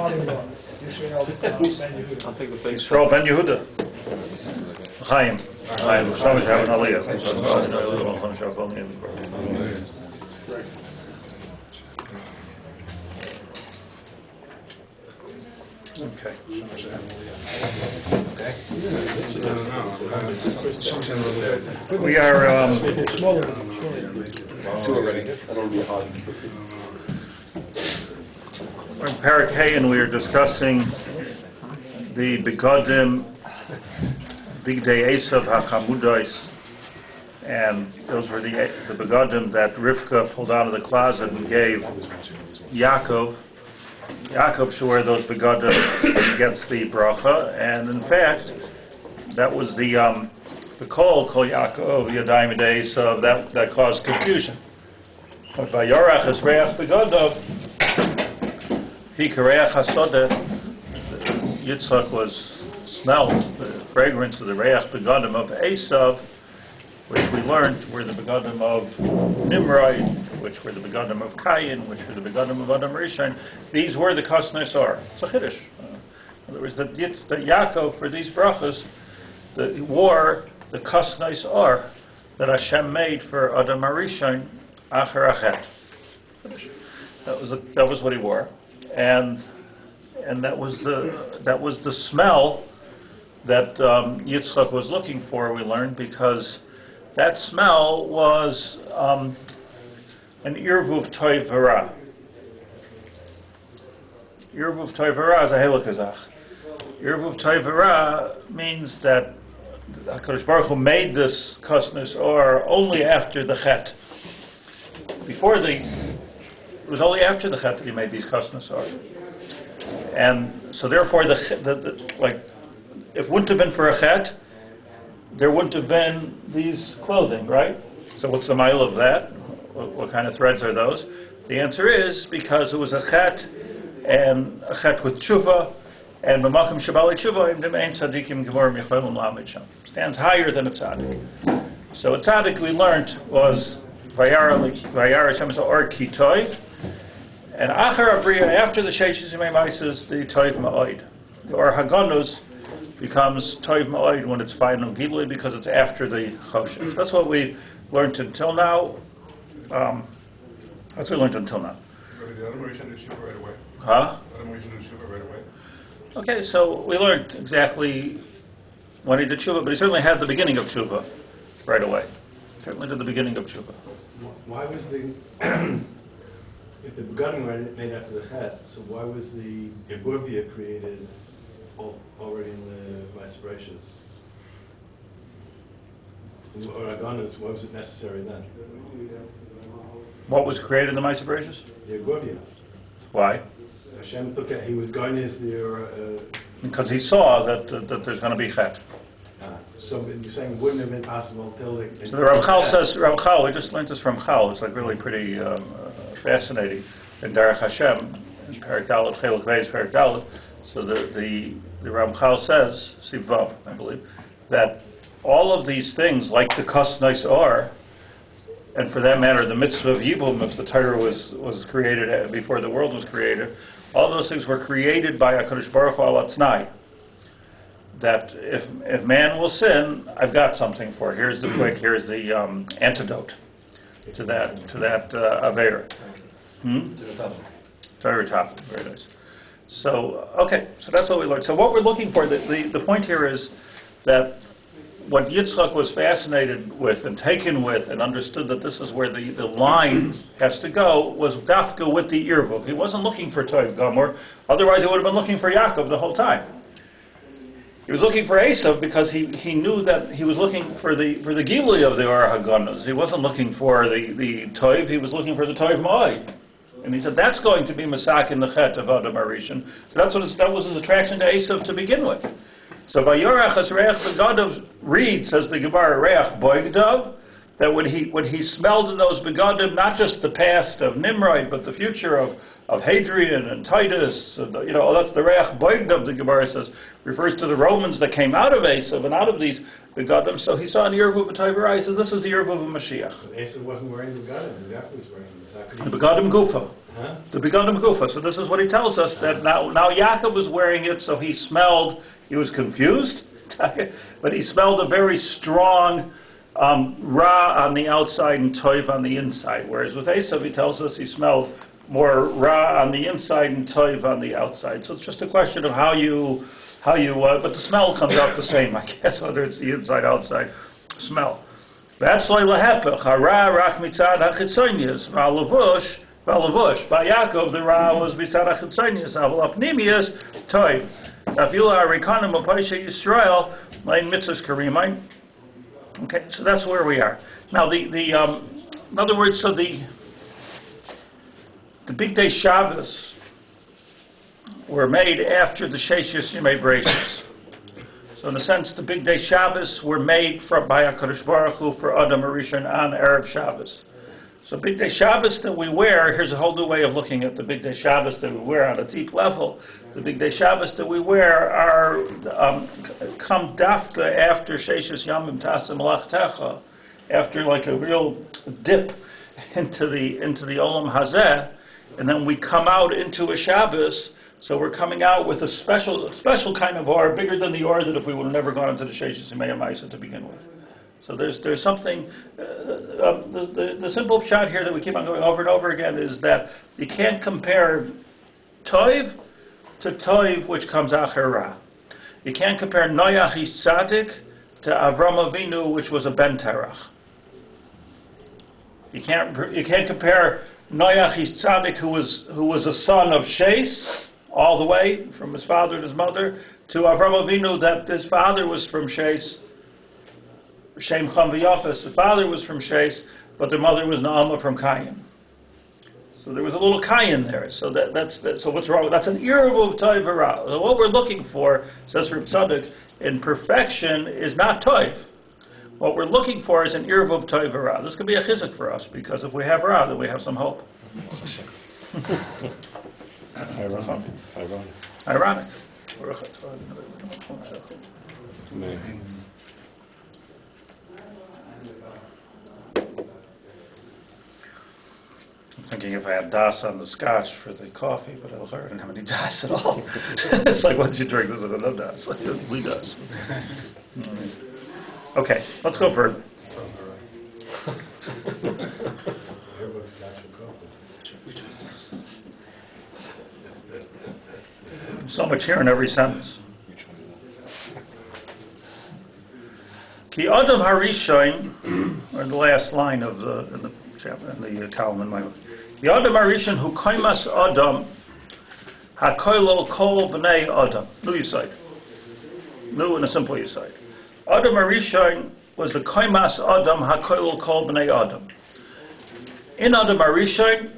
I'll take the face. Yisrael ben Yehuda. Chaim. Chaim. Shlomo have an aliyah. Okay. We are two already. That'll be hard. we're in Parak Hey, and we are discussing the Begadim Bigdei Adom HaChamudos, and those were the Begadim that Rivka pulled out of the closet and gave Yaakov. Yaakov should wear those begadim against the bracha, and in fact, that was the kol Yaakov Yadayim Bigdei Adom that caused confusion. But by Yorach as reach begadov, he kareach hasodeh. Yitzchak smelled the fragrance of the reach begadim of Esav, which we learned were the begadim of Nimrod, which were the begadim of Cain, which were the begadim of Adam HaRishon. These were the kasnei sar. It's a chiddush. In other words, that Yaakov, for these brachas, wore the kasnei sar that Hashem made for Adam HaRishon acher achet. That was what he wore, and that was the smell that Yitzchak was looking for. We learned because that smell was an irvuv toiv v'ra. Irvuv toiv v'ra is a helakazach. Irvuv toiv v'ra means that HaKadosh Baruch Hu made this kasnus or only after the chet. It was only after the chet that he made these kasnus or. And so therefore, if it wouldn't have been for a chet, there wouldn't have been these clothing, right? So what's the mile of that? What kind of threads are those? The answer is because it was a chet, and a chet with tshuva, and b'machim shabali tshuva, im ein tzadikim gevorim yicholim lamed sham. Stands higher than a tzadik. So a tzadik we learned was vayar Hashem or kitoiv, and achar abriya, after the sheishes yemei maises, the toiv ma'od. Or haganus becomes toiv ma'od when it's final gilui because it's after the choshen. That's what we learned until now. That's what we learned until now. Huh? Okay, so we learned exactly when he did tshuva, but he certainly had the beginning of tshuva right away. Certainly did the beginning of tshuva. Why was if the begadim were made after the chet, so why was the Geburvia created already in the Maaseh or Agonis? Why was it necessary then? What was created in the Maaseh Bereshis? The Geburvia. Why? Hashem took it. He was going as the. Because he saw that there's going to be chet. So you're saying it wouldn't have been possible until the. So the Rav Chal says, we just learned this from Chal. It's like really pretty fascinating. In Derech Hashem, in Perek Dalet, Chelek Beis, Perek Dalet. So the Rav Chal says, Sivav, I believe, that all of these things, like the kasnais are, and for that matter, the mitzvah of Yibum, if the Torah was created before the world was created, all those things were created by HaKadosh Baruch Hu al Atznai. That if man will sin, I've got something for it. Here's the antidote to that Aveira. Very top. Very nice. So, okay, so that's what we learned. So what we're looking for, the point here is that what Yitzchak was fascinated with and taken with and understood that this is where the line has to go was dafka with the irvuv. He wasn't looking for Toiv Gomor, otherwise he would have been looking for Yaakov the whole time. He was looking for Esav because he knew that he was looking for the Gilui of the Or HaGanos. He wasn't looking for the Toiv, he was looking for the Toiv Ma'oi. And he said that's going to be Masak in the Chet of Adam HaRishon. So that was his attraction to Esav to begin with. So by Yorach as Reach Begadov read, says the Gemara, Reach Boigdov, that when he smelled in those begadim, not just the past of Nimrod, but the future of Hadrian and Titus, and, that's the Reach Boigdav, the Gemara says, refers to the Romans that came out of Esav and out of these begadim. So he saw an Yervuv B'Toivera. He said, this is the Yervuv of Mashiach. But Esav wasn't wearing the begadim. Yaakov was wearing them. The begadim gufa. Huh? The begadim gufa. So this is what he tells us, that now Yaakov was wearing it, so he smelled, he was confused, but he smelled a very strong Ra on the outside and Toiv on the inside. Whereas with Esav, he tells us he smelled more Ra on the inside and Toiv on the outside. So it's just a question of how you but the smell comes out the same, I guess, whether it's the inside, outside smell. That's like lahepech. Hara rak mitzad hachitzonius. V'alavush. By Yaakov, the Ra was mitzad hachitzonius. Aval apnimius Toiv. Nafila harikanim apaisha Yisrael lein mitzvahs karimai. Okay, so that's where we are. Now, in other words, so the Bigdei Shabbos were made after the Sheshes Yemei Bereishis. So in a sense, the Bigdei Shabbos were made by HaKadosh Baruch Hu for Adom HaRishon on Erev Shabbos. So Bigdei Shabbos that we wear, here's a whole new way of looking at the Bigdei Shabbos that we wear on a deep level. The Bigdei Shabbos that we wear are come dafka after Sheshes Yamim Tasim Malachtecha, after like a real dip into the Olam Hazeh, and then we come out into a Shabbos. So we're coming out with a special kind of or, bigger than the or that if we would have never gone into the Sheshes Yemei Maisa to begin with. So there's something, the simple shot here that we keep on going over and over again is that you can't compare Toiv to Toiv which comes Acher Ra. You can't compare Noach is Tzaddik to Avram Avinu which was a Ben Terach. You can't compare Noach is Tzaddik who was a son of Shes all the way from his father and his mother to Avram Avinu that his father was from Shes. Shem Cham V'Yafes, the father was from Shes, but their mother was Naama from Kayin. So there was a little Kayin there. So so what's wrong? That's an Yervuv Toiv V'Ra. So what we're looking for, says Reb Tzadok, in perfection is not Toiv. What we're looking for is an Yervuv Toiv V'Ra. This could be a chizuk for us, because if we have Ra, then we have some hope. Ironic. I'm thinking if I had das on the scotch for the coffee, but I didn't have any das at all. It's like, once you drink this, I don't have das. Like, we das. Okay, let's go further. So much here in every sentence. Ki Adom HaRishon, or the last line of in the column in my book. Ki Adom HaRishon hu koimas Adam hakoilo kol b'nei Adam. New Yisayid. New and a simple Yisayid. Adom HaRishon was the koimas Adam hakoilo kol b'nei Adam. In Adom HaRishon,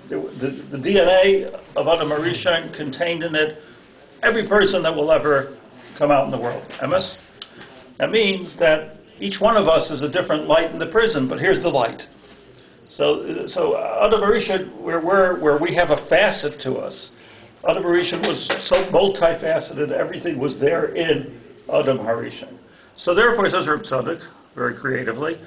the DNA of Adom HaRishon contained in it every person that will ever come out in the world. Emes? That means that each one of us is a different light in the prison, but here's the light. So Adom HaRishon, where we have a facet to us, Adom HaRishon was so multifaceted, everything was there in Adom HaRishon. So therefore, says Reb Tzadok, very creatively,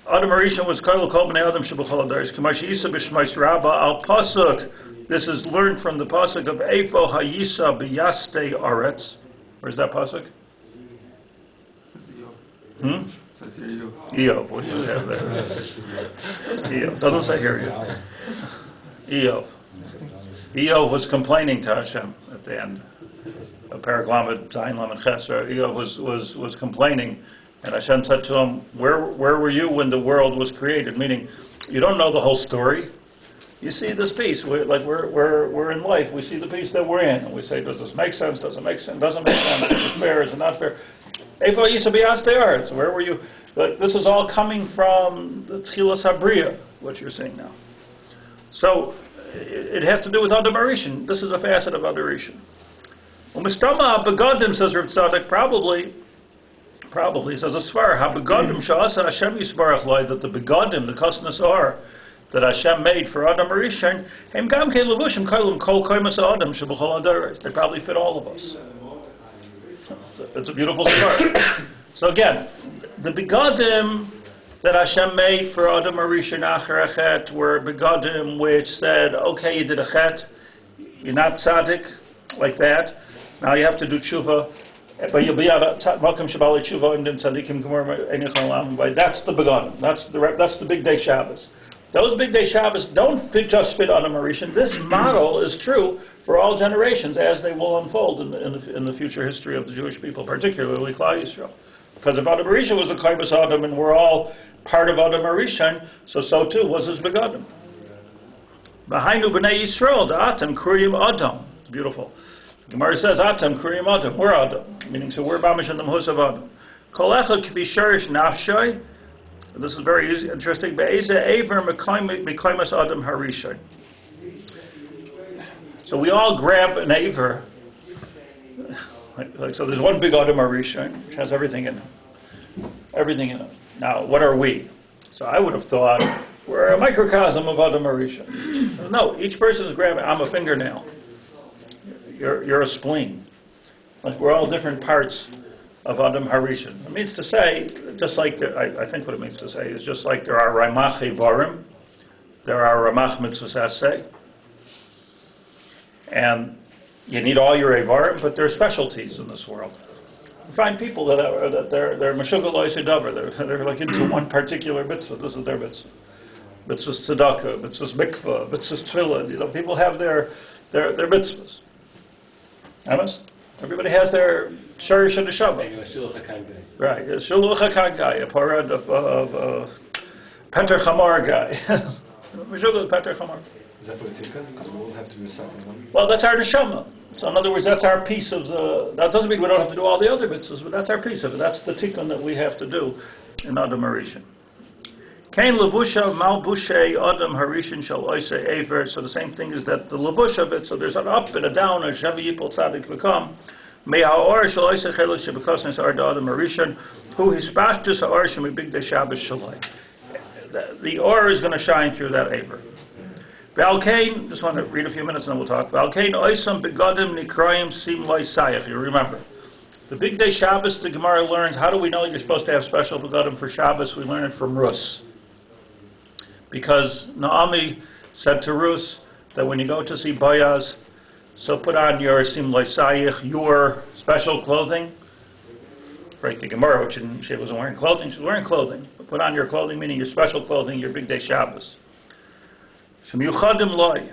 Adom HaRishon was Kol B'nei Adam Sheb'chol Adaris K'mash Yisa B'Shmais Rabba Al Pasuk. This is learned from the pasuk of Eifo Hayisa B'Yastei Aretz. Where's that pasuk? Eov. What do you have there? Eov. Doesn't say here yet. Eov. Eov was complaining to Hashem at the end. Perek Lamed Zayin Lamed Chesra. Eov was complaining. And Hashem said to him, where were you when the world was created? Meaning, you don't know the whole story. You see this piece. We're in life. We see the piece that we're in. And we say, does this make sense? Does it make sense? Doesn't make sense. Is it fair? Is it not fair? So where were you? But this is all coming from the Tchilas HaBriya, what you're seeing now. So it has to do with Adom HaRishon. This is a facet of Adom HaRishon. Umistama Begadim, says Reb Tzadok, probably probably, says a svar, ha-begodim sha'asa Hashem yisbarach loy, that the begodim, the kosnas are, that Hashem made for Adam HaRishon, hem gam ke levushim koilum kol koimas Adam shebechol adaris. They probably fit all of us. It's a beautiful story. So again, the begodim that Hashem made for Adam HaRishon acher a chet were begodim which said, okay, you did a chet, you're not tzaddik like that, now you have to do tshuva, but you'll be out of Malkim Shabbat tshuva and then tzaddikim gemur enich olam. That's the begodim. That's the Bigdei Shabbos. Those Bigdei Shabbos don't just fit Adam HaRishon. This model is true for all generations as they will unfold in the future history of the Jewish people, particularly Klal Yisrael. Because if Adam HaRishon was a Koibas Adam and we're all part of Adam HaRishon, so too was his begodim. V'hainu b'nei Yisrael, the Atam Kuriyim Adam. It's beautiful. The Gemara says, Atam Kuriyim Adam. We're Adam. Meaning, so we're Mamish and the Mahus of Adam. Kol echad k'bi sherish nafshay. This is very interesting. Be'eze Eber Mekaimas Adam HaRishon. So we all grab an Eber. So there's one big Adam HaRishon, which has everything in it. Everything in it. Now, what are we? So I would have thought we're a microcosm of Adam HaRishon. No, each person is grabbing. I'm a fingernail. You're a spleen. Like we're all different parts of Adam HaRishon. It means to say, just like, I think what it means to say is just like there are Ramach Evarim, there are Ramach Mitzvos Aseh, and you need all your Evarim, but there are specialties in this world. You find people that they're Meshuggah Lo Yisei, they're like into one particular mitzvah. This is their mitzvah. Mitzvahs tzedakah, mitzvahs mikvah, mitzvahs tefillah. People have their mitzvahs. Amos? Everybody has their sharish and the Shabbat. Right, a shuluch hakai, a parad of Peter Chamar guy. Meshuggah Peter Chamar. Is that what it is? Because we all have to recite one. Well, that's our neshama. So in other words, that's our piece of the. That doesn't mean we don't have to do all the other mitzvahs, but that's our piece of it. That's the tikkun that we have to do in Adam HaRishon. Kain levusha malbushay Adam HaRishon shal oisei aver. So the same thing is that the levush of it. So there's an up and a down. A shavi yipol tzadik v'kam. May haor shal oisei chelos shebekosnes ar Adam HaRishon hu hispashtus haor shemi Bigdei Shabbos shalai. The or is going to shine through that aver. Valkain, just want to read a few minutes and then we'll talk. Valkain oisam begodim nikrayim sim loy sayach. You remember. The Bigdei Shabbos, the Gemara learns, how do we know you're supposed to have special begodim for Shabbos? We learn it from Rus. Because Naomi said to Rus that when you go to see Boaz, so put on your sim loy sayach, your special clothing. Break the Gemara, which she wasn't wearing clothing, she was wearing clothing. But put on your clothing, meaning your special clothing, your Bigdei Shabbos. Shemiyuchadim loy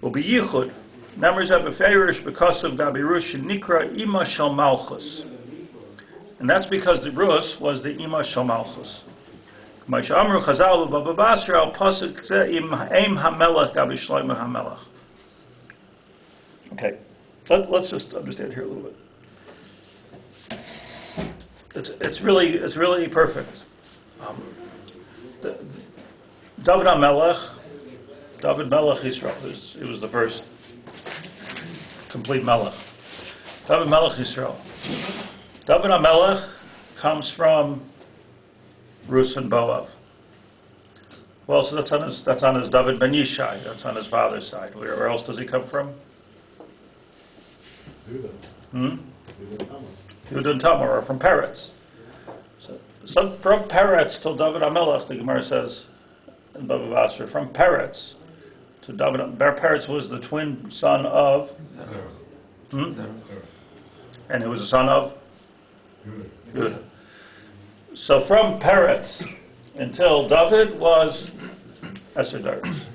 will be yichud. Numbers of a ferish because of Gabirush Nikra Ima Shal Malchus, and that's because the Rus was the Ima Shal Malchus. K'may Amru Chazal Baba Basra al Pasuk Zeh Im Hamelach Gabi Shlomo Hamelach. Okay, let's just understand here a little bit. It's really perfect. David Melech Yisrael. It was the first complete Melech. David Melech Yisrael. David HaMelech comes from Rus and Boav. Well, so that's on his David Ben Yishai. That's on his father's side. Where else does he come from? Yehuda and Tamar, or from Peretz. So from Peretz till David HaMelech, the Gemara says in Baba Basra, from Peretz to David. Peretz was the twin son of and he was a son of Yehuda. So from Peretz until David was Esadaris.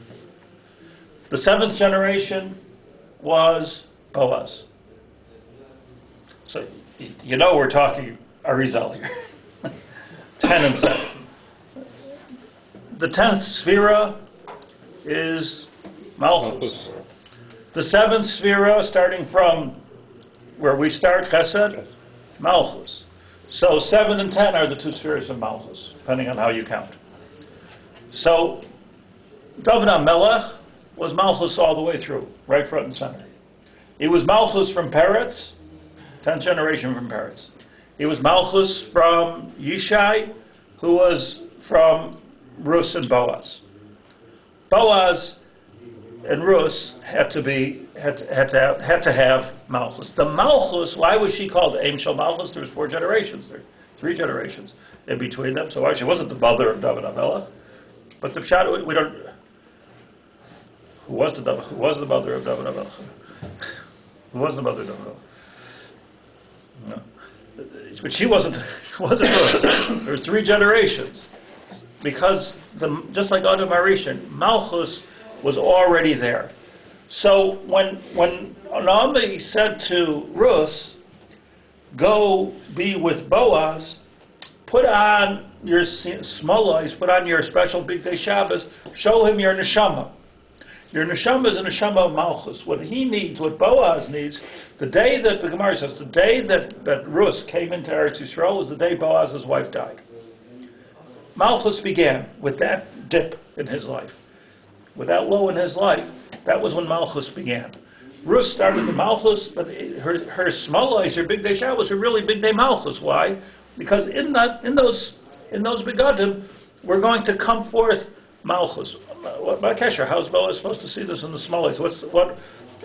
The seventh generation was Boaz. So you know we're talking Arizal here. 10 and 7. The 10th Sphira is Malchus. The 7th Sphira, starting from where we start, Chesed, Malchus. So 7 and 10 are the 2 spheres of Malchus, depending on how you count. So David HaMelech was Malchus all the way through, right front and center. He was Malchus from Peretz, 10th generation from Peretz. He was Malchus from Yishai, who was from Rus and Boaz. Boaz and Rus had to have Malchus. The Malchus, why was she called Aim Shel Malchus? There was 4 generations there, 3 generations in between them. So why she wasn't the mother of David HaMelech? But the pshat, we don't. Who was the mother of David HaMelech? Who was the mother of David HaMelech? No. But she wasn't Rus. There was 3 generations. Because just like Adom HaRishon, Malchus was already there. So when Naomi said to Rus, go be with Boaz, put on your smolos, put on your special Bigdei Shabbos, show him your neshama. Your neshama is a neshama of Malchus. What he needs, what Boaz needs, the day that, the Gemara says, the day that Rus came into Eretz Yisrael was the day Boaz's wife died. Malchus began with that dip in his life. With that low in his life, that was when Malchus began. Rus started the Malchus, but her smolos, her Bigdei Shabbos, were really Bigdei Malchus. Why? Because in those Begadim, we're going to come forth Malchus. How's Boaz supposed to see this in the smolos?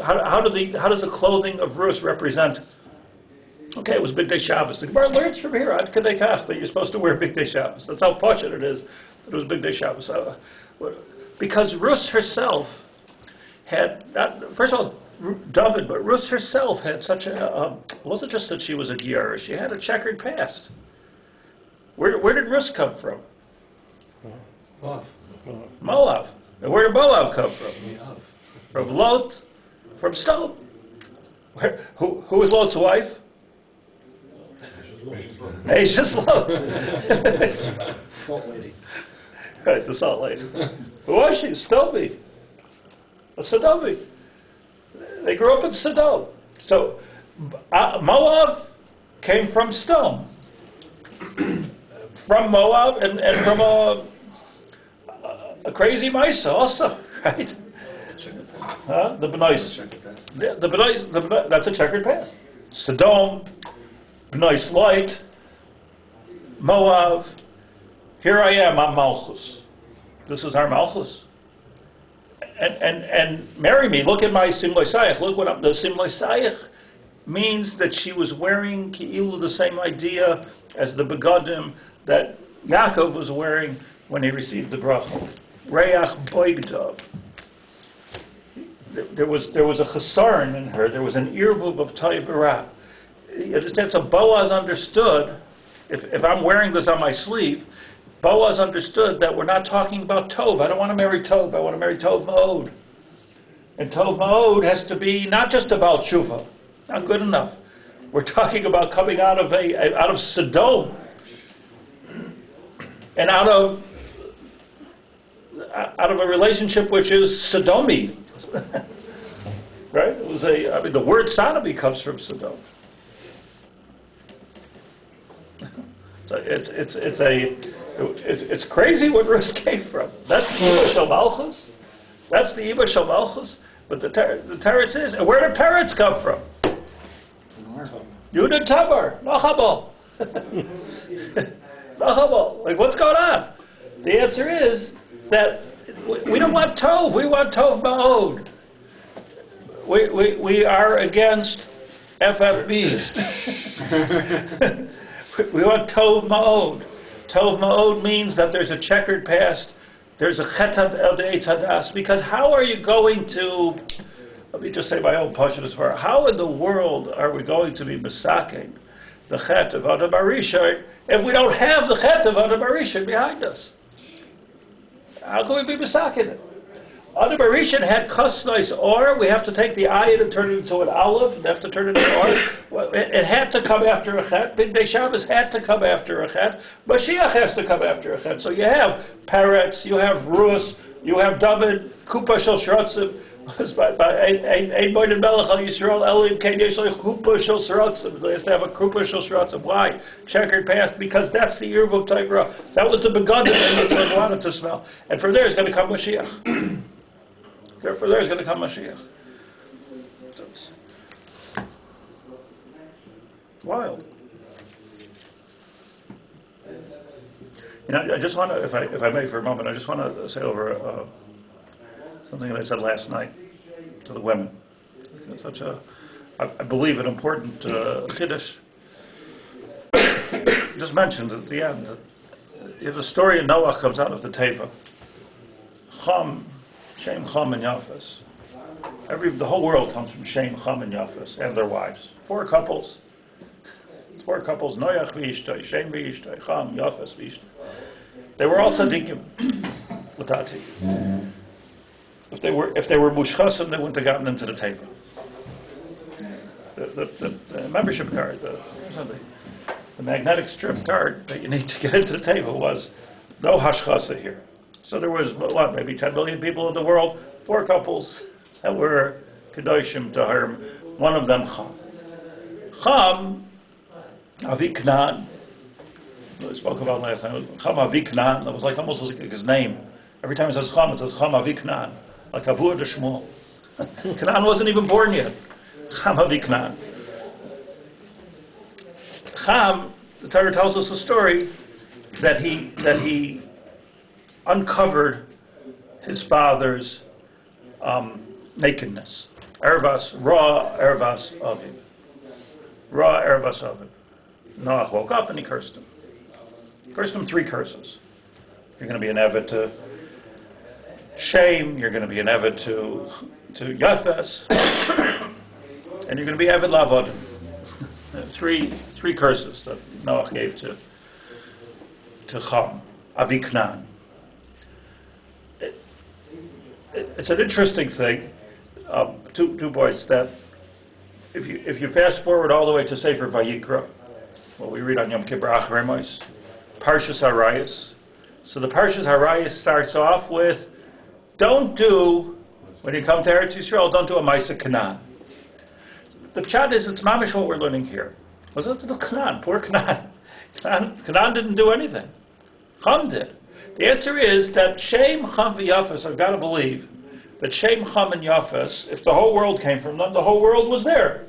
How does the clothing of Rus represent? Okay, it was Bigdei Shabbos. The Gemara learns from here, Ad Kedei Kach, that you're supposed to wear Bigdei Shabbos. That's how fortunate it is that it was Bigdei Shabbos. Because Rus herself had, first of all, David, but Rus herself had such a, it wasn't just that she was a Gior, she had a checkered past. Where did Rus come from? Moab. And where did Moab come from? From Lot, from Sodom. Who was Lot's wife? Asia's Lot. Salt lady. Right, the salt lady. Who was she? Stobi. A Sodomi. They grew up in Sodom. So Moab came from Sodom. From Moab and from a crazy Misa also, right? The B'nai, that's a checkered past. Sodom, B'nai Light, Moab. Here I am, I'm Malchus. This is our Malchus. And marry me. Look at my Simlei Sayach. Look what the Simlei Sayach means that she was wearing Ki'ilu, the same idea as the Begadim that Yaakov was wearing when he received the bracha. Reach Boigdav. There was a chesaron in her. There was an irvuv of Tov Ra. You understand? So Boaz understood. If I'm wearing this on my sleeve, Boaz understood that we're not talking about Tov. I don't want to marry Tov. I want to marry Tov Ma'od. And Tov Ma'od has to be not just about Tshuva. Not good enough. We're talking about coming out of Sodom and out of a relationship which is Sodomy. Right? It was the word sodomy comes from Sodom. So it's crazy where Rus came from. That's the Iba Shel Malchus. That's the Iba Shel Malchus. But the Teretz is, and where did Peretz come from? Yudah Tamar, Nachabal. Nachabal. Like, what's going on? The answer is that we don't want Tov. We want Tov Ma'od. We are against FFBs. We want Tov Ma'od. Tov Ma'od means that there's a checkered past. There's a Chetad El De'etz Hadas. Because how are you going to, let me just say my own portion as far, how in the world are we going to be misaking the Chet of Adom HaRishon if we don't have the Chet of Adom HaRishon behind us? How can we be misaking it? Adom HaRishon had Kosnais Or. We have to take the Ayin and turn it into an Aleph, and have to turn it into Or. It had to come after a Chet. Bigdei Shabbos had to come after a Chet. Mashiach has to come after a Chet. So you have Peretz, you have Rus, you have David, Kupa Shel Shrotzim. Ein Boyd Melech Al Yisrael Elim Kein Yesh Lo Kupa Shel Shrotzim. They have to have a Kupa Shel Shrotzim. Why? Checkered past, because that's the Irv of Torah. That was the Begadim that they wanted to smell. And from there is going to come Mashiach. Therefore, there's going to come Mashiach. Wild. I just want to, if I may for a moment, I just want to say over something that I said last night to the women. It's such I believe, an important chiddush. Just mentioned at the end that the story of Noah comes out of the Teva. Cham, Shem, Cham, and Yafes. The whole world comes from Shem, Cham, and Yafes and their wives. Four couples, Noach v'ishtoi, Shem v'ishtoi, Cham, Yafes v'ishtoi. They were all tzaddikim, l'tati. If they were mushchasim, they wouldn't have gotten into the Teva. The membership card, the magnetic strip card that you need to get into the Teva was no hashchasa here. So there was, maybe 10 million people in the world, 4 couples that were kedoshim to her. One of them, Cham. Cham, Avi Knan, we spoke about last time. Cham Avi Knan, that was almost like his name. Every time it says Cham Avi Knan, like Avur de Shmuel. Knan wasn't even born yet. Cham Avi Knan. Cham, the Torah tells us a story that he uncovered his father's nakedness. Raw ervas aviv. Raw ervas aviv. Noach woke up and he cursed him. Cursed him 3 curses. You're going to be an evet to shame. You're going to be an evet to Yafes, and you're going to be evet la'avodim. 3 curses that Noach gave to Cham, Avi Knan. It's an interesting thing. 2 points that if you fast forward all the way to Sefer Vayikra, what we read on Yom Kippur Acharei Mos, Parshas Harayos. So the Parshas Harayos starts off with, when you come to Eretz Yisrael, don't do a Maisa Canaan. The pshat is, it's mamish what we're learning here. Was it the Canaan? Poor Canaan. Canaan didn't do anything. Cham did. The answer is that Shem, Cham, and Yafes, I've got to believe that Shem, Cham, and Yafes, if the whole world came from them, the whole world was there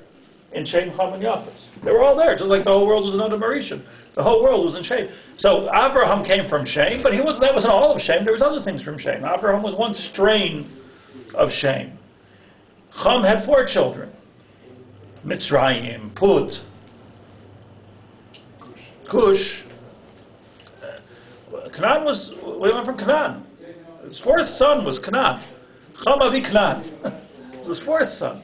in Shem, Cham, and Yafes. They were all there, just like the whole world was in Adom HaRishon. The whole world was in Shem. So Abraham came from Shem, but that wasn't all of Shem. There was other things from Shem. Abraham was one strain of Shem. Cham had 4 children. Mitzrayim, Put, Cush. Canaan we went from Canaan. His 4th son was Canaan. Cham Avi Canaan. It was his 4th son.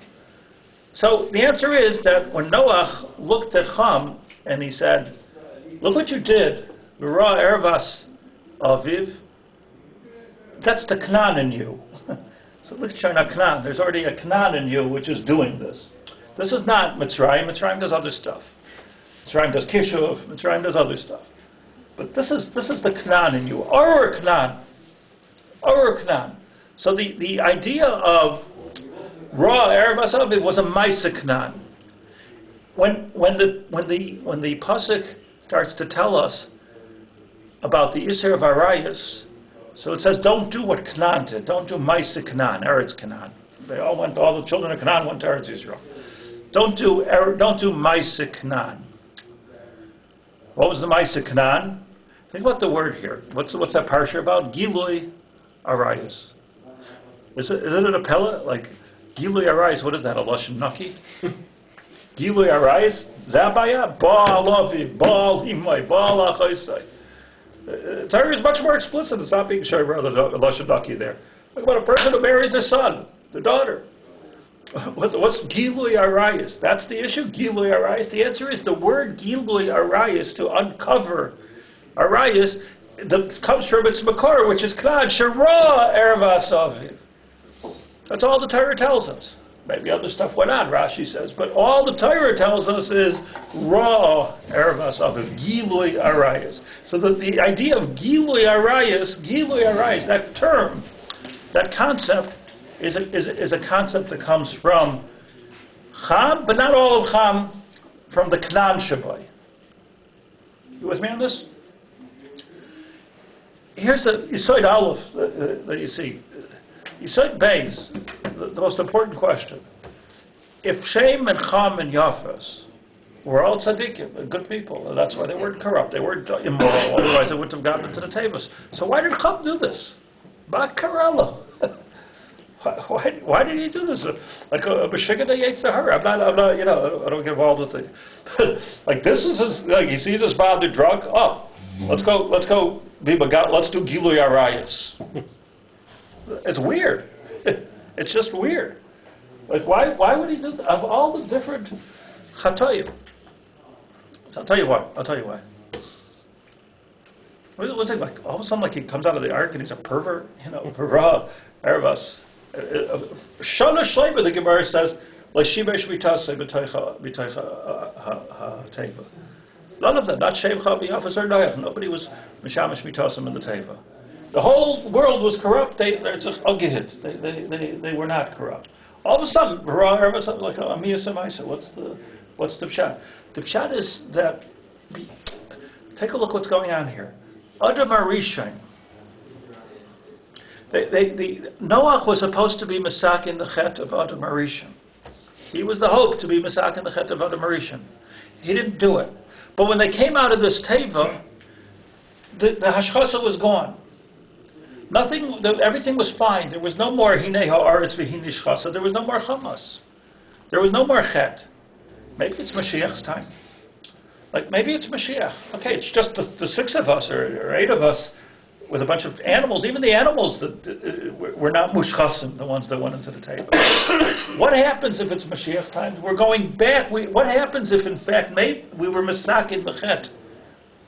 So the answer is that when Noach looked at Cham and he said, look what you did, Ra Ervas Aviv, that's the Canaan in you. So look at China Canaan. There's already a Canaan in you which is doing this. This is not Mitzrayim. Mitzrayim does other stuff. Mitzrayim does Kishuv. Mitzrayim does other stuff. But this is the Canaan in you. Or Canaan. So the idea of Ra Ervas Aviv was a Maisa Canaan. When the pasuk starts to tell us about the Isser of Arayas, so it says, don't do what Canaan did. Don't do Maisa Canaan, Eretz Canaan. All the children of Canaan went to Eretz Yisrael. Don't do Maisa Canaan. What was the Maisa Canaan? Think about the word here. What's that parsha about? Gilui Arayas. Is it a pella? Like, Gilui Arayas, what is that, a Lashon Naki? Gilui Arayas, Zabaya, Baal Aviv, Baal Imai, Baal Achaisai. Torah is much more explicit. It's not being shown rather the Lashon Naki there. Like about a person who marries their son, their daughter. What's Gilui Arayas? That's the issue, Gilui Arayas. The answer is the word Gilui Arayas, to uncover Arayas, that comes from its makor, which is Knad, Shara Ervas Aviv. That's all the Torah tells us. Maybe other stuff went on, Rashi says, but all the Torah tells us is Ra Ervas Aviv, Gilui Arayas. So the idea of Gilui Arayas, that term, that concept, is a concept that comes from Cham, but not all of Cham, from the Canaan Shabai. You with me on this? Here's the Yesod Aleph that you see. Yesod Beis, the most important question. If Shem and Cham and Yafes were all tzaddikim, good people. And that's why they weren't corrupt. They weren't immoral. Otherwise, they wouldn't have gotten into the tables. So why did Chum do this? Ba Karala. Why did he do this? Like a B'shigada Yetzirah. I'm not, I don't get involved with it. Like this is like he sees his father drunk. Oh, let's go be Bagat. Let's do Gilui Arayos. It's weird. It's just weird. Like why would he do that? Of all the different chatoyim? I'll tell you why. What's it like? All of a sudden, like he comes out of the ark and he's a pervert. Pervert, Erebus. Shana Shleiba, the Gemara says, "L'shivesh mitase b'teicha teva." None of them, not Shem Chavi Officer Noach. Nobody was mishamish mitasim in the teva. The whole world was corrupt. It's just ugihit. They were not corrupt. All of a sudden, like Amiyah Semaisa. What's the pshat? The pshat is that. Take a look what's going on here. Adom HaRishon. Noach was supposed to be Masak in the Chet of Adom HaRishon. He was the hope to be Masak in the Chet of Adom HaRishon. He didn't do it. But when they came out of this Teva, the Hashchasa was gone. Everything was fine. There was no more Hinei Ha'aretz v'Hinei Shchasa. There was no more Chamas. There was no more Chet. Maybe it's Mashiach's time. Like maybe it's Mashiach. Okay, it's just the six of us or eight of us with a bunch of animals. Even the animals that were not mushchasim, the ones that went into the table. What happens if it's Mashiach time? We're going back. What happens if in fact we were Masak in the Chet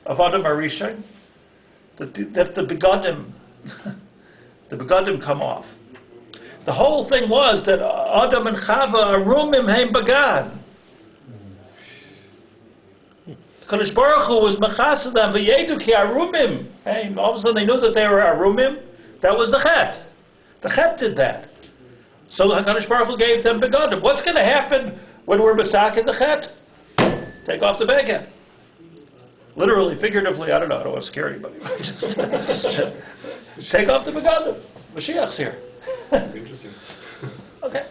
of Adom HaRishon? That the Begadim, the Begadim come off. The whole thing was that Adam and Chava arumim heim bagad. Kadosh Baruch Hu was machased them v'yedu ki arumim. Hey, all of a sudden they knew that they were arumim. That was the Chet. The Chet did that. So Kadosh Baruch Hu gave them begadim. What's going to happen when we're masak in the Chet? Take off the beged. Literally, figuratively, I don't want to scare anybody. Take off the begadim. Mashiach's here. Interesting. Okay.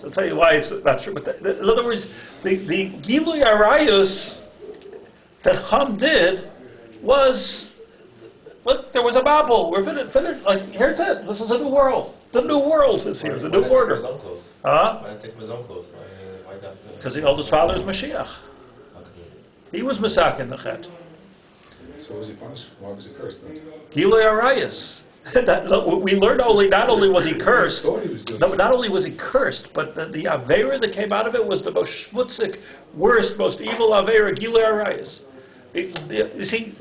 So I'll tell you why it's not true. But in other words, the Gilui Arayos that Chum did was, look, there was a Babel. We're finished. Like, here's it. This is a new world. The new world is here. The new order. Huh? Why take his own clothes? Why that? Because the oldest father is Mashiach. He was Masak in the Chet. So was he punished? Why was he cursed then? Gilui Arayos. We learned not only was he cursed, not only was he cursed, but the Aveira that came out of it was the most schmutzik, worst, most evil Aveira, Gilui Arayos. You see,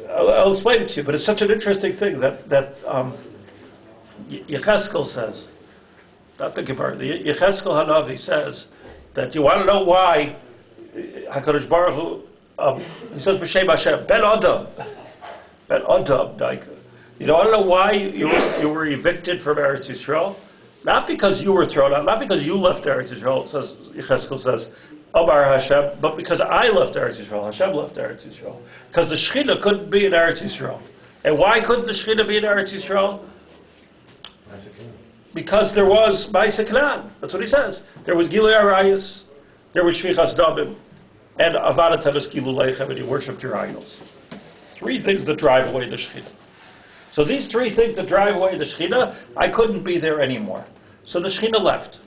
I'll explain it to you, but it's such an interesting thing that Yecheskel says, not the Gemara, Yecheskel Hanavi says that you want to know why HaKadosh Baruch Hu, he says, B'Shem Hashem, Ben Adam. You want to know why you were evicted from Eretz Yisrael? Not because you were thrown out, not because you left Eretz Yisrael, Yecheskel says, Amar Hashem, but because I left Eretz Yisrael, Hashem left Eretz Yisrael. Because the Shechina couldn't be in Eretz Yisrael. And why couldn't the Shechina be in Eretz Yisrael? Because there was Ma'aseh Kanan. That's what he says. There was Gilui Arayos, there was Shvichas Damim, and Avodat Teves Gilu Leichem, and you worshipped your idols. Three things that drive away the Shechina. So these three things that drive away the Shechina, I couldn't be there anymore. So the Shechina left.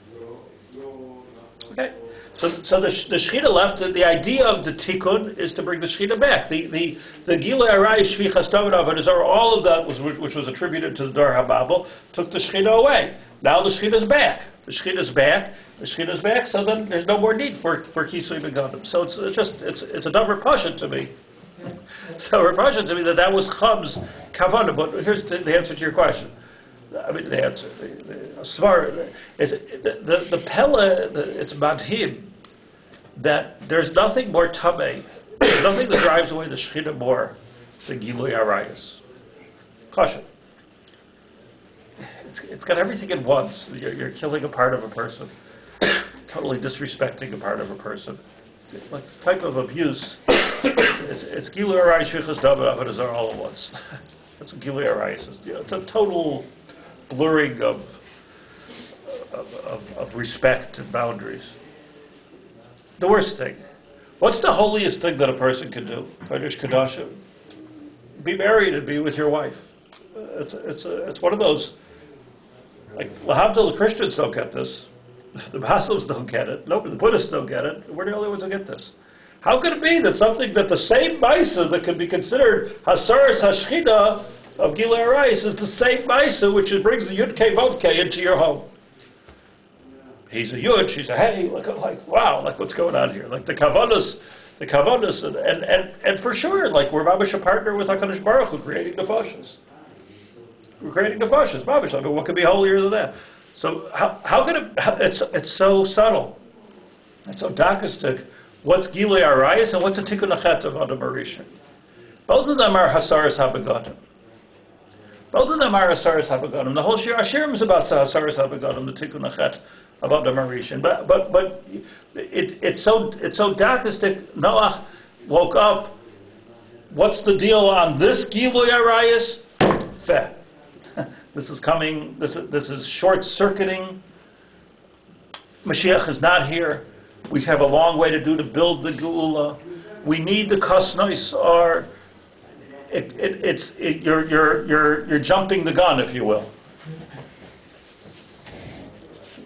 Okay? So the Shechina left. The idea of the Tikkun is to bring the Shechina back. The Gilui Arayos, Shvichas Damim, Avodah Zarah, all of that which was attributed to the Dor HaBabel, took the Shechina away. Now the Shechina's back. The Shechina's back, so then there's no more need for Kisui Begadim. So it's a dumber pasha to me. So a pasha to me that was Chum's kavanah. But here's the answer to your question. I mean, the answer. The svar is the pella. It's madhim that there's nothing more tamei. There's nothing that drives away the Shechina more than Gilui Arayos. Caution. It's got everything at once. You're killing a part of a person, totally disrespecting a part of a person. Like this type of abuse, it's Gilui Arayos, Shvichas Damim, Avodah Zarah all at once. That's what Gilui Arayos is. It's a total blurring of respect and boundaries. the worst thing. What's the holiest thing that a person can do? Kodesh Kodashim. Be married and be with your wife. It's one of those, like, Lahavdil, the Christians don't get this. The Muslims don't get it. No, the Buddhists don't get it. We're the only ones who get this. How could it be that something that the same Maisa that could be considered Hasaras Hashchina of Gilei Arayis is the same Maisa which brings the Yud Kei Vov Kei into your home? He's a Yud, she's a Hey, like wow, like what's going on here? Like the Kavanas, and for sure, like we're Mabish a partner with HaKadosh Baruch Hu creating the Nefashos. We're creating the Nefashos, Mabish. I mean, what could be holier than that? So how could it? It's so subtle. It's so dakistic. What's Gilei Arayis and what's a Tikkun Achet of Adom HaRishon? Both of them are Hasaras HaBegadim. Both of them are Hasaras HaBegadim. The whole Shir Hashirim is about Hasaras HaBegadim, the Tikkun Achet of Adom HaRishon. But it's so dakistic. Noach woke up. What's the deal on this Gilei Arayis? Feh. This is coming. This is short-circuiting. Mashiach is not here. We have a long way to do to build the Geula. We need the Kasnois. Or you're jumping the gun, if you will.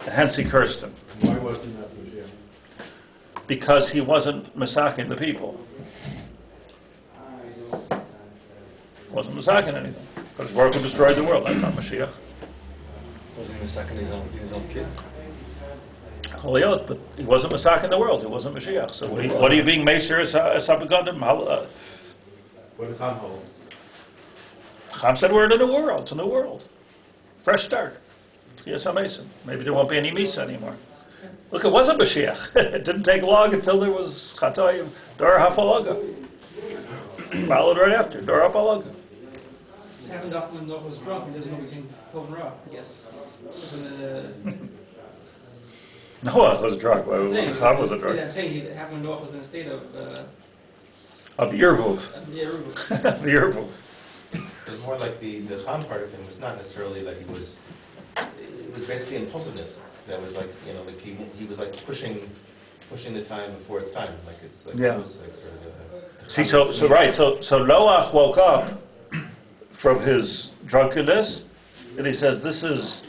Hence he cursed him. Why wasn't that Mashiach? Because he wasn't massacring the people. Wasn't massacring anything. Because Baruch Hu destroyed the world. That's not Mashiach. Wasn't he massacring his own kids? Choliyot, but he wasn't massacring the world. He wasn't Mashiach. So what are you being Meisher as HaBegadim? What did Cham hold? Cham said we're in a new world. It's a new world. Fresh start. Yes, amazing. Maybe there won't be any Misa anymore. Look, it wasn't Mashiach. It didn't take long until there was Chatoyim, Dor HaFalaga. Followed right after, Dor HaFalaga. Happened often when Noach was drunk and doesn't know became Tov Ra, I guess. Noah was drunk. Cham was a drunk. I'm saying it happened when Noach was in a state of Irvuv. Yeruv. The Irvuv. It was more like the Cham part of him was not necessarily that he was. It was basically impulsiveness. That was like like he was like pushing the time before its time. Like it's like yeah. It was like sort of See, so right. So Noach woke up from his drunkenness, and he says, "This is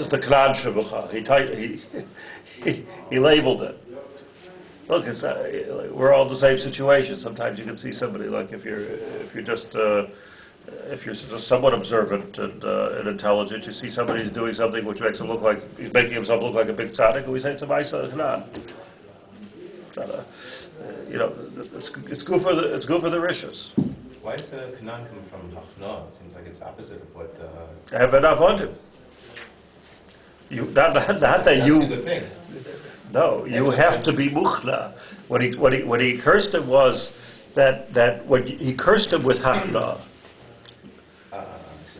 the Klan Shavucha." He labeled it. Look, we're all in the same situation. Sometimes you can see somebody like if you're just somewhat observant and intelligent, you see somebody who's doing something which makes him look like he's making himself look like a big tzaddik, and we say it's a Maisa Klan. It's good for the rishos. Why is the Canaan coming from Hachna? It seems like it's opposite of what. Eved Avodim. Not that you. That's a good thing. No, you have to be muchna. What he cursed him was that what he cursed him with Hachna.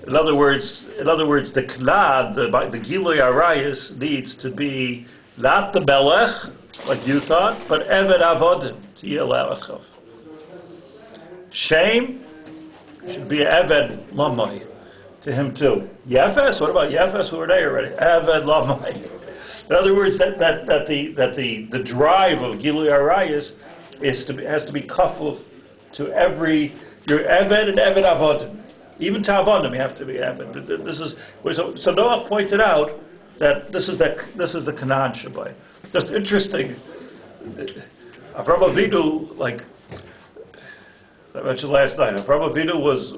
In other words, the Knad, the Gilui Arayis needs to be not the Melech, like you thought, but Eved Avodim, Tiyel. Shame should be Eved Lamai to him too. Yefes, what about Yefes? Who are they already? Eved Lamai. In other words, that the drive of Gilui Arayis has to be kafuf to every your Eved and Eved Avodim. Even to Avodim, you have to be Eved. This is so Noach pointed out that this is the Canaan Shabbai. Just interesting. Avraham Avinu, like I mentioned last night, Avraham Avinu was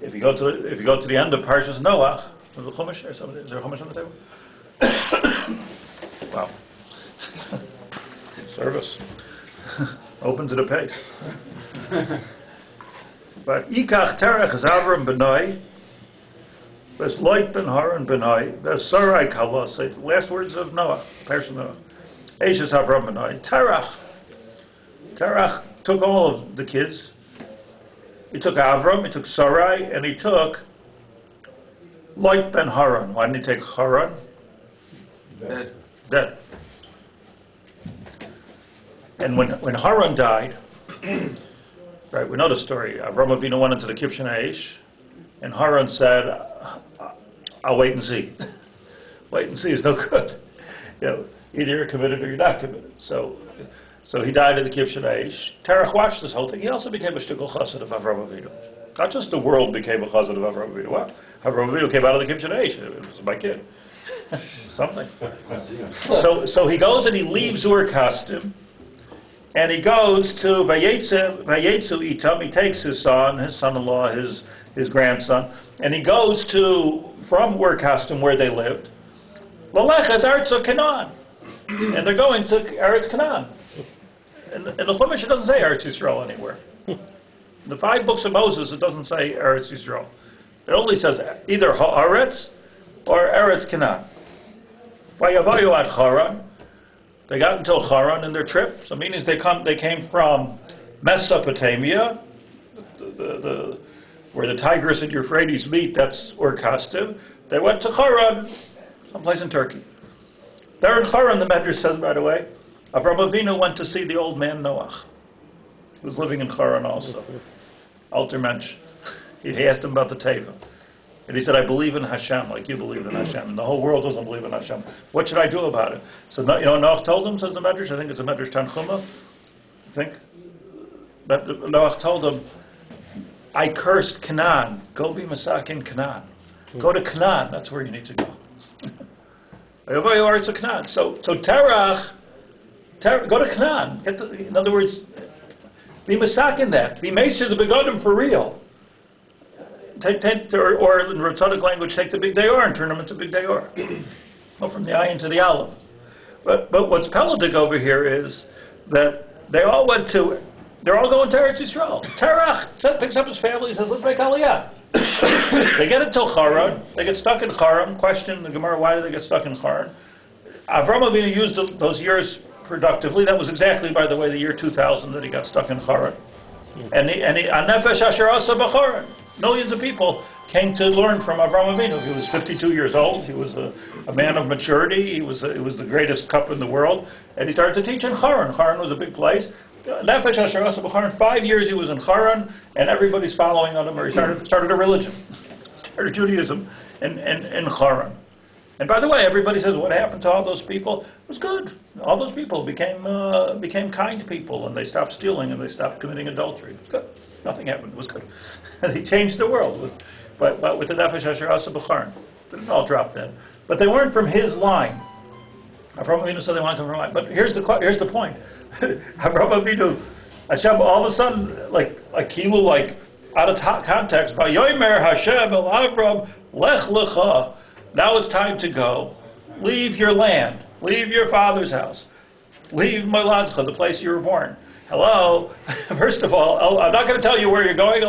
if you go to the end of Parshas Noach, is there Chumash or something? Is there a Chumash on the table? Wow. Service. Open to the pace. But Ikach Terech is Avram Benoi, there's Loit Ben Haran Benoi, there's Sarai Kalasai, last words of Noah, Parshas Noah. Eishes Avram Benoi. Terach took all of the kids. He took Avram, he took Sarai, and he took Loit Ben Haran. Why didn't he take Haran? Dead. And when Haran died, right, we know the story. Avraham Avinu went into the Kibshin Aish, and Haran said, "I'll wait and see." Wait and see is no good. Either you're committed or you're not committed. So he died in the Kibshen Eish. Terach watched this whole thing. He also became a shtickle chassid of Avraham Avinu. Not just the world became a chassid of Avraham Avinu. What? Avraham Avinu came out of the Kibshen Eish. It was my kid. Something. So he goes and he leaves Ur Kasdim, and he goes to Vayetzu Itam. He takes his son-in-law, his grandson, and he goes from Ur Kasdim where they lived. Lalech es Artzo Canaan, and they're going to Eretz Canaan. And the Chumash, it doesn't say Eretz Yisrael anywhere. In the 5 books of Moses, it doesn't say Eretz Yisrael. It only says either Haaretz or Eretz Canaan. Vayavayu ad Charan. They got until Charan in their trip. So meaning they came from Mesopotamia, where the Tigris and Euphrates meet. That's Ur Kasdim. They went to Charan, someplace in Turkey. There in Charan, the Medrash says, by the way, Avraham Avinu went to see the old man Noach. He was living in Charan also. Alter Mensch. He asked him about the Teva. And he said, I believe in Hashem, like you believe in Hashem. And the whole world doesn't believe in Hashem. What should I do about it? So, Noach told him, says the Medrash, I think it's a Medrash Tanchuma, I think. But Noach told him, I cursed Canaan. Go be Masak in Canaan. Go to Canaan. That's where you need to go. So Terach, go to Canaan. In other words, be Masak in that. Be Meisher the Bigdei Adom for real. Or in Ratzonic language, take the Bigdei Or and turn them into Bigdei Or. Go from the Ayin to the Aleph. But what's Pelagic over here is that they're all going to Eretz Yisrael. Terach picks up his family and says, let's make Aliyah. They get until Charan. They get stuck in Charan. Question the Gemara, why did they get stuck in Charan? Avraham Avinu used those years productively. That was exactly, by the way, the year 2000 that he got stuck in Charan. And Anefesh Asher Asa B'Charan. Millions of people came to learn from Avraham Avinu. He was 52 years old. He was a man of maturity. He was the greatest cup in the world. And he started to teach in Charan. Charan was a big place. Nefesh Asher Asa B'Charan. 5 years he was in Charan, and everybody's following on him. Or he started a religion, started Judaism in Charan. And by the way, everybody says, what happened to all those people? It was good. All those people became kind people, and they stopped stealing, and they stopped committing adultery. Good. Nothing happened. It was good. And he changed the world. But with the Nefesh Asher Asa B'Charan. Didn't all drop dead. But they weren't from his line. Avraham Avinu said they wanted to come from line. But here's the point. Avraham Avinu, Hashem, all of a sudden, like out of context, Vayomer Hashem el Avram lech lecha. Now it's time to go. Leave your land. Leave your father's house. Leave Moladcha, the place you were born. Hello? First of all, I'm not going to tell you where you're going.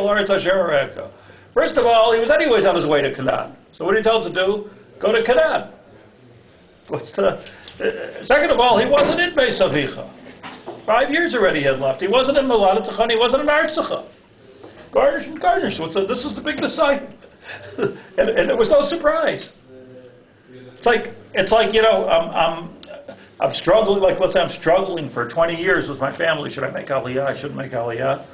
First of all, he was anyways on his way to Canaan. So what did he tell him to do? Go to Canaan. Second of all, he wasn't in Beis Avicha. 5 years already he had left. He wasn't in Moladcha, and he wasn't in Artzacha. Garnish. So this is the big decide. and there was no surprise. It's like I'm struggling, like let's say I'm struggling for 20 years with my family. Should I make Aliyah? I shouldn't make Aliyah.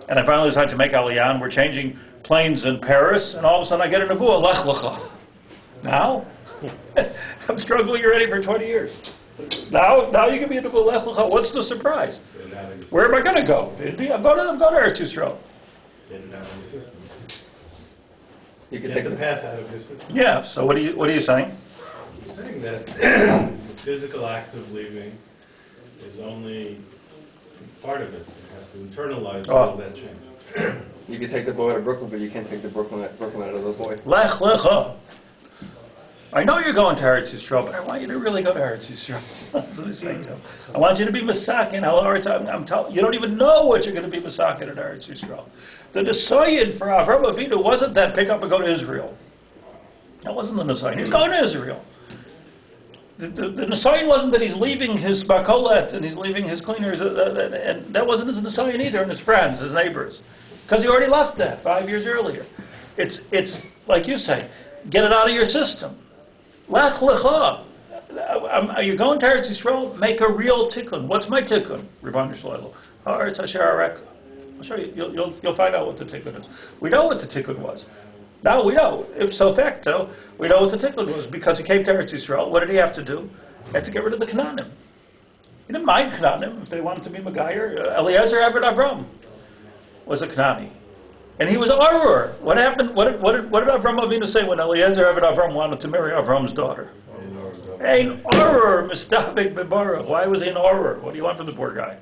And I finally decide to make Aliyah, and we're changing planes in Paris, and all of a sudden I get a nevuah, lech lecha. Now? I'm struggling already for 20 years. Now you give me a nevuah, lech lecha. What's the surprise? Where am I going to go? India? I'm going to Eretz Yisrael. You can take the path out of your system. Yeah, so what are you saying? I'm saying that the physical act of leaving is only part of it. It has to internalize all that change. You can take the boy out of Brooklyn, but you can't take the Brooklyn out of the boy. Lech lecha. I know you're going to Eretz Yisrael, but I want you to really go to Eretz Yisrael. That's what he's saying. I want you to be Masakin. I'm telling you, don't even know what you're going to be Masakin in Eretz Yisrael. The Nisayan for Avraham Avinu wasn't that pick up and go to Israel. That wasn't the Nisayan. He's going to Israel. The Nisayan wasn't that he's leaving his bakolet and he's leaving his cleaners, and that wasn't his Nisayan either, and his friends, his neighbors, because he already left that 5 years earlier. It's like you say, get it out of your system. Lech lecha. Are you going to Eretz Yisrael? Make a real tikkun. What's my tikkun? Rebbeinu Shlomo. Haaretz Asher Areka. I'll show you. You'll find out what the tikkun is. We know what the tikkun was. Now we know. Ipso facto, we know what the tikkun was because he came to Eretz Yisrael. What did he have to do? He had to get rid of the Canaanim. He didn't mind Canaanim if they wanted to be Megayer. Eliezer Eved Avram was a Canaani. And he was Arur. What happened? What did Avram Avinu say when Eliezer Eved Avram wanted to marry Avram's daughter? Ein Arur, Mistabek Bebaruch. Why was he an Arur? What do you want from the poor guy?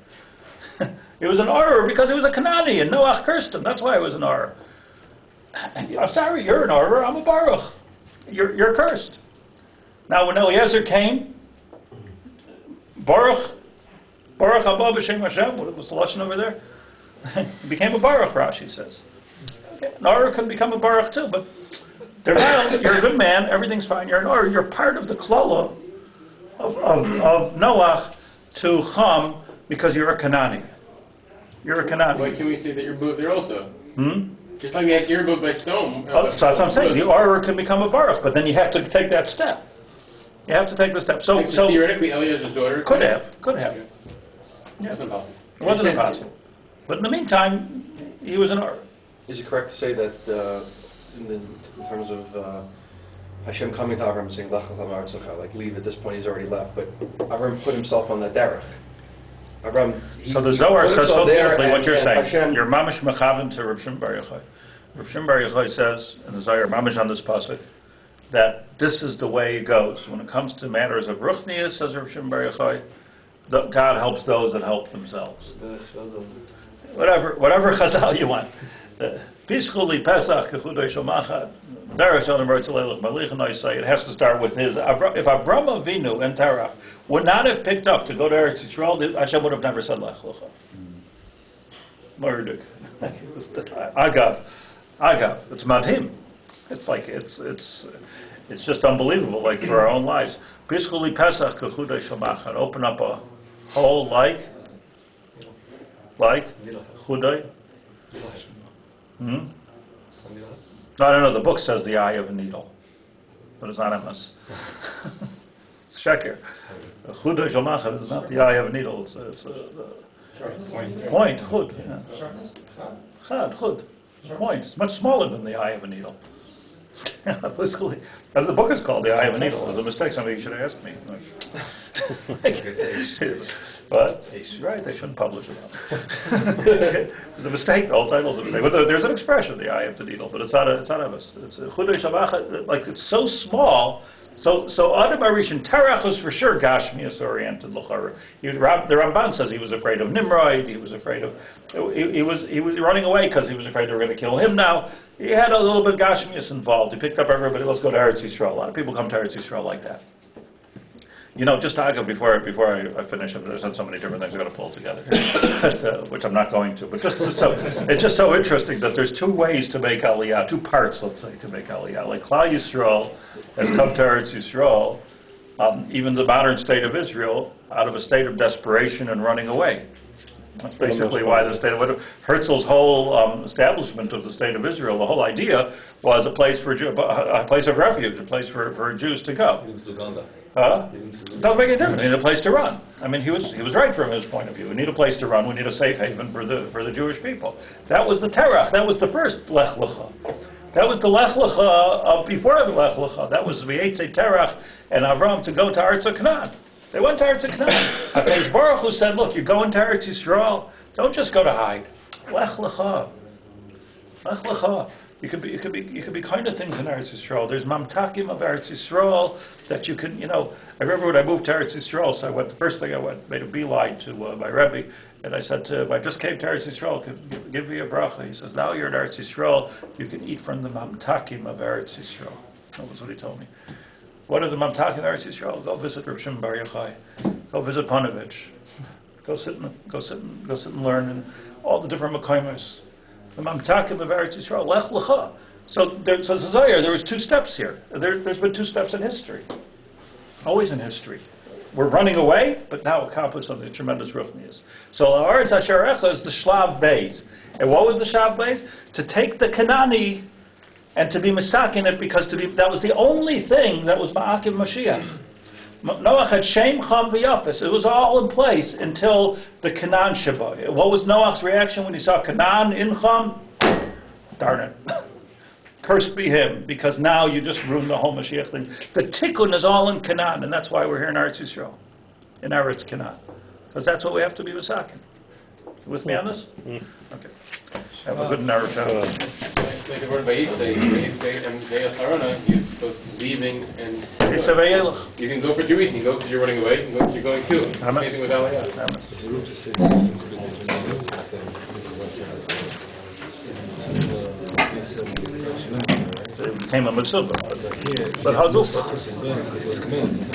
He was an Arur because he was a Canaani, and Noach cursed him. That's why he was an Arur. I'm sorry, you're an Arur. I'm a Baruch. You're cursed. Now, when Eliezer came, Baruch Haba B'Shem Hashem, what was the lesson over there? He became a Baruch, Rashi says. Okay. An Arur can become a Baruch too, but you're a good man, everything's fine, you're an Arur. You're part of the klala of Noach to Chum because you're a Canaani. You're a Canaani. Why can we say that you're moved there also? Just like we had earbud by stone. So that's what I'm saying. The Arur can become a Baruch, but then you have to take that step. You have to take the step. So theoretically, Eliezer's daughter could have. Yeah. Yeah. That's impossible. It wasn't impossible. But in the meantime, he was an Arur. Is it correct to say that in terms of Hashem coming to Avram and saying, Lech lecha ma'artzecha, like leave at this point, he's already left, but Avram put himself on that derech. So the Zohar says so beautifully what you're saying. Hashem, you're mamish mechaven to Reb Shimon Bar Yochai. Reb Shimon Bar Yochai says in the Zohar, mamish on this pasuk, that this is the way it goes. When it comes to matters of ruchnius, says Reb Shimon Bar Yochai, God helps those that help themselves. Whatever chazal you want. Pischuli Pesach kechudei shomachad. It has to start with his. If Avram Avinu and Terach would not have picked up to go to Eretz Yisrael, Hashem would have never said Lech Lecha. Murdik. Agav. It's madhim. It's like it's just unbelievable. Like for our own lives. Pischuli Pesach kechudei shomachad. Open up a hole like chudei. No, I don't know. The book says the eye of a needle, but it's not emes. It's sheker. Chudei shalmachad is not the eye of a needle. It's point. Chud. Chad. Chud. Point. It's much smaller than the eye of a needle. Basically, as the book is called, The Eye of a Needle. It was a mistake. Somebody should have asked me. But right, they shouldn't publish it. It's a mistake. The whole title's a mistake. But there's an expression, the eye of the needle, but it's not of us. It's chudei shavach. Like it's so small. So Adom HaRishon, Terach was for sure Gashmias oriented. The Ramban says he was afraid of Nimrod. He was afraid of. He was running away because he was afraid they were going to kill him. Now he had a little bit of Gashmias involved. He picked up everybody. Let's go to Eretz Yisrael. A lot of people come to Eretz Yisrael like that. Just to argue before I finish, there's so many different things I've got to pull together, which I'm not going to. But it's just so interesting that there's two ways to make Aliyah, two parts, let's say, to make Aliyah. Like Klal Yisrael has come to Eretz Yisrael, even the modern state of Israel, out of a state of desperation and running away. That's basically why the state of Herzl's whole establishment of the state of Israel, the whole idea was a place of refuge, a place for Jews to go. It doesn't make any difference. We need a place to run. I mean, he was right from his point of view. We need a place to run. We need a safe haven for the Jewish people. That was the Terach. That was the first Lech Lecha. That was the Lech Lecha of before the Lech Lecha. That was V'yetze Terach and Avram to go to Eretz Canaan. They went to Eretz Canaan. HaKadosh Baruch Hu said, "Look, you're going to Eretz Yisrael. Don't just go to hide. Lech Lecha. Lech Lecha. You could be kind of things in Eretz Yisrael. There's mamtakim of Eretz Yisrael that you can, I remember when I moved to Eretz Yisrael, so the first thing I made a beeline to my Rebbe, and I said to him, I just came to Eretz Yisrael, give me a bracha. He says, now you're in Eretz Yisrael, you can eat from the mamtakim of Eretz Yisrael. That was what he told me. What are the mamtakim of Eretz Yisrael? Go visit Reb Shimon Bar Yochai. Go visit Panovich. Go sit and learn in all the different makayimos. The mamtakim of Eretz Yisrael, Lech Lecha. So there was two steps here. There's been two steps in history. Always in history. We're running away, but now accomplished something tremendous ruchnius. So La'aretz Asher Echa is the Shlav Beis. And what was the Shlav Beis? To take the Kanani and to be misakin it, because that was the only thing that was Ma'akim Mashiach. Noach had Shem, Cham, v'Yafis. It was all in place until the Canaan Sheba. What was Noach's reaction when he saw Canaan in Cham? Darn it. Cursed be him, because now you just ruined the whole Mashiach thing. The tikkun is all in Canaan, and that's why we're here in Eretz Yisrael, in Eretz Canaan, because that's what we have to be misaken. You with me on this? Okay. Have a good Erev Shabbat. Like the word Vayitze, and Vayas Harana, you're supposed to be leaving, and It's a vayelach. you can go for Jewish, you can go because you're running away, you can go because you're going to. Amen. Same thing with Aliyah. Amen. It became a mitzvah, but hagufa.